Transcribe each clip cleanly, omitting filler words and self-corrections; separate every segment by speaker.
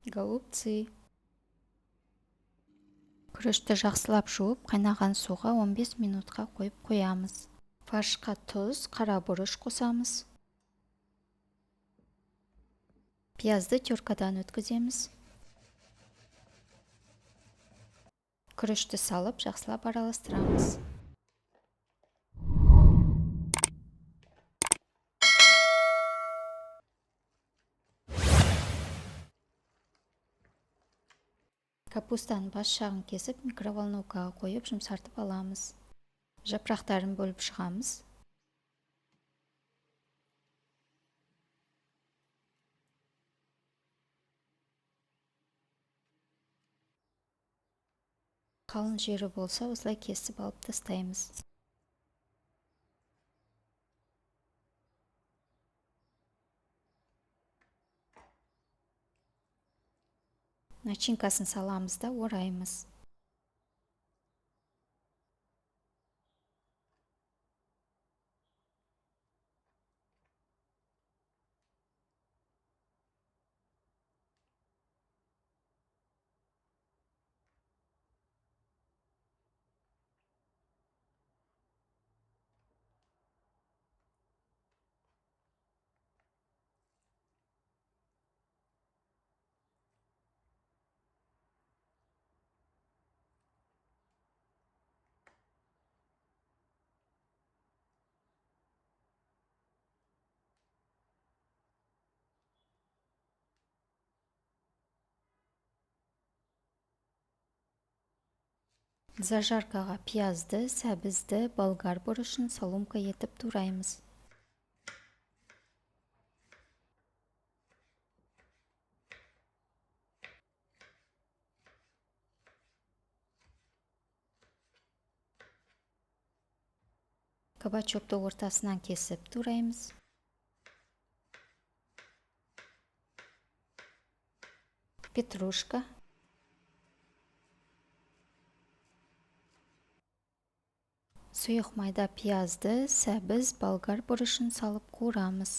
Speaker 1: Голубцы. Күрішті жақсылап жуып, қайнаған суға 15 минутқа қойып қоямыз. Фаршқа тұз, қара бұрыш қосамыз. Пиязды теркадан өткіземіз. Күрішті салып, жақсылап араластырамыз. Капустаны бас жағын кесіп, микроволновкаға қойып, жұмсартып аламыз. Жапырақтарын бөліп шығамыз. Қалың жері болса, осылай кесіп алып тастаймыз. Начинкасын саламыз да ораймыз. Зажаркаға пиязды, сәбізді, болгар бұрышын соломка етіп тураймыз. Кабачокты ортасынан кесіп тураймыз. Петрушка. Сұйық майда пиязды, сәбіз, болгар бұрышын салып қуырамыз.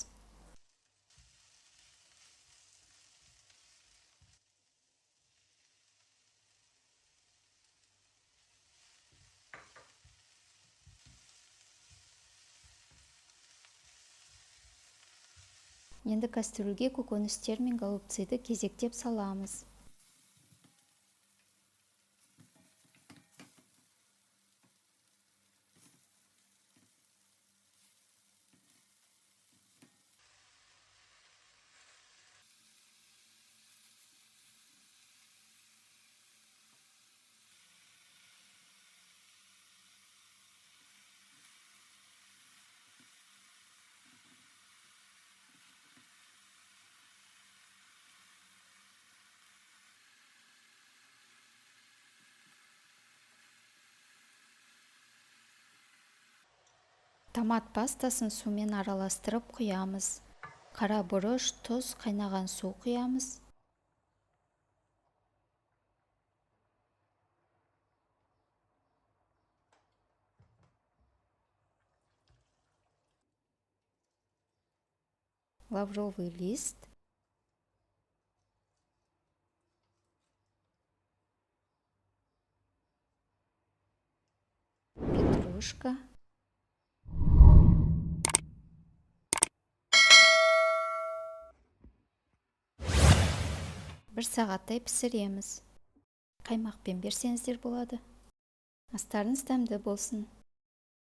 Speaker 1: Енді кастрюльге көкөністер мен голубцыды кезектеп саламыз. Томат пастасын сумен араластырып құямыз. Қара бұрыш, тұз, қайнаған су құямыз. Лавровый лист. Петрушка. Бір сағаттай пісіреміз. Қаймақпен берсеңіздер болады. Астарыңыз дәмді болсын.